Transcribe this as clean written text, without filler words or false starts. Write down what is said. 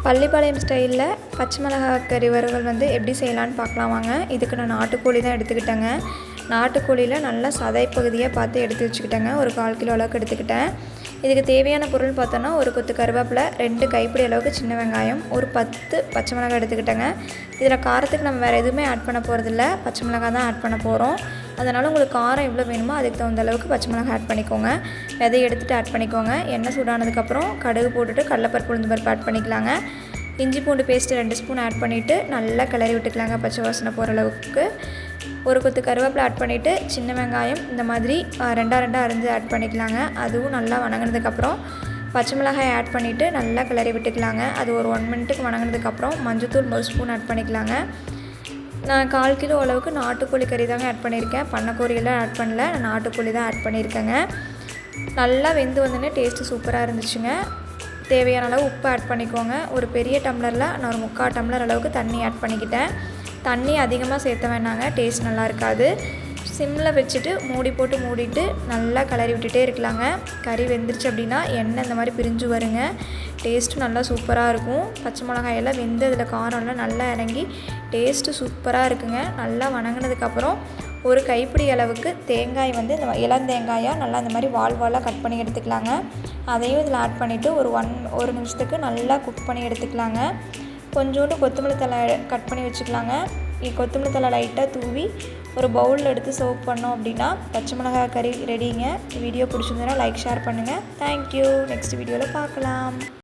பள்ளிப்பாளையம் ஸ்டைலில் பச்சை மிளகாய் கறி வறுவல் வந்து எப்படி செய்யலான்னு பார்க்கலாம் வாங்க. இதுக்கு நான் நாட்டுக்கோழி தான் எடுத்துக்கிட்டேங்க. நாட்டுக்கோழியில் நல்லா சதை பகுதியாக பார்த்து எடுத்து வச்சுக்கிட்டேங்க. ஒரு 1/4 கிலோ அளவுக்கு எடுத்துக்கிட்டேன். இதுக்கு தேவையான பொருள் பார்த்தோன்னா, ஒரு கொத்து கருவேப்பிலை, 2 கைப்பிடி அளவுக்கு சின்ன வெங்காயம், ஒரு 10 பச்சை மிளகாய் எடுத்துக்கிட்டேங்க. இதில் காரத்துக்கு நம்ம வேறு எதுவுமே ஆட் பண்ண போகிறதில்ல, பச்சை மிளகாய் தான் ஆட் பண்ண போகிறோம். அதனால் உங்களுக்கு காரம் எவ்வளோ வேணுமோ அதுக்கு தகுந்த அளவுக்கு பச்சை மிளகாய் ஆட் பண்ணிக்கோங்க. விதையை எடுத்துகிட்டு ஆட் பண்ணிக்கோங்க. எண்ணெய் சூடானதுக்கப்புறம் கடுகு போட்டுட்டு கடலைப்பருப்பு உளுந்தம்பருப்பு ஆட் பண்ணிக்கலாங்க. இஞ்சி பூண்டு பேஸ்ட்டு 2 ஸ்பூன் ஆட் பண்ணிவிட்டு நல்லா கிளறி விட்டுக்கலாங்க பச்சை வாசனை போகிற அளவுக்கு. ஒரு கொத்து கருவேப்பிலை ஆட் பண்ணிவிட்டு சின்ன வெங்காயம் இந்த மாதிரி 2 அரிஞ்சு ஆட் பண்ணிக்கலாங்க. அதுவும் நல்லா வணங்கினதுக்கப்புறம் பச்சை மிளகாய் ஆட் பண்ணிவிட்டு நல்லா கிளறி விட்டுக்கலாங்க. அது ஒரு 1 மினிட்டுக்கு வணங்கினதுக்கப்புறம் மஞ்சத்தூள் 1 ஸ்பூன் ஆட் பண்ணிக்கலாங்க. நான் 1/4 கிலோ அளவுக்கு நாட்டுக்கோழி கறி தாங்க ஆட் பண்ணியிருக்கேன். பண்ணக்கோழியெல்லாம் ஆட் பண்ணல, நான் நாட்டுக்கோழி தான் ஆட் பண்ணியிருக்கேங்க. நல்லா வெந்து வந்தோடனே டேஸ்ட்டு சூப்பராக இருந்துச்சுங்க. தேவையான அளவு உப்பு ஆட் பண்ணிக்கோங்க. ஒரு பெரிய டம்ளரில் நான் ஒரு 3/4 டம்ளர் அளவுக்கு தண்ணி ஆட் பண்ணிக்கிட்டேன். தண்ணி அதிகமாக சேர்த்த வேணாங்க, டேஸ்ட் நல்லா இருக்காது. சிம்மில் வச்சுட்டு மூடி போட்டு மூடிட்டு நல்லா கிளறி விட்டுட்டே இருக்கலாங்க. கறி வெந்துருச்சு அப்படின்னா எண்ணெய் இந்த மாதிரி பிரிஞ்சு வருங்க. டேஸ்ட்டும் நல்லா சூப்பராக இருக்கும். பச்சை மிளகாயெல்லாம் வெந்து அதில் காரம்லாம் நல்லா இறங்கி டேஸ்ட்டு சூப்பராக இருக்குங்க. நல்லா வணங்கினதுக்கப்புறம் ஒரு கைப்பிடி அளவுக்கு தேங்காய் வந்து இந்த இளந்தேங்காயாக நல்லா இந்த மாதிரி வாலாக கட் பண்ணி எடுத்துக்கலாங்க. அதையும் இதில் ஆட் பண்ணிவிட்டு ஒரு நிமிஷத்துக்கு நல்லா குக் பண்ணி எடுத்துக்கலாங்க. கொஞ்சோண்டு கொத்தமல்லி தழை கட் பண்ணி வச்சுக்கலாங்க. கொத்தமல்லி தழை லைட்டாக தூவி ஒரு பவுலில் எடுத்து சர்வ் பண்ணோம் அப்படின்னா பச்சை மிளகாய் கறி ரெடிங்க. வீடியோ பிடிச்சிருந்ததுன்னா லைக் ஷேர் பண்ணுங்கள். தேங்க்யூ. நெக்ஸ்ட் வீடியோவில் பார்க்கலாம்.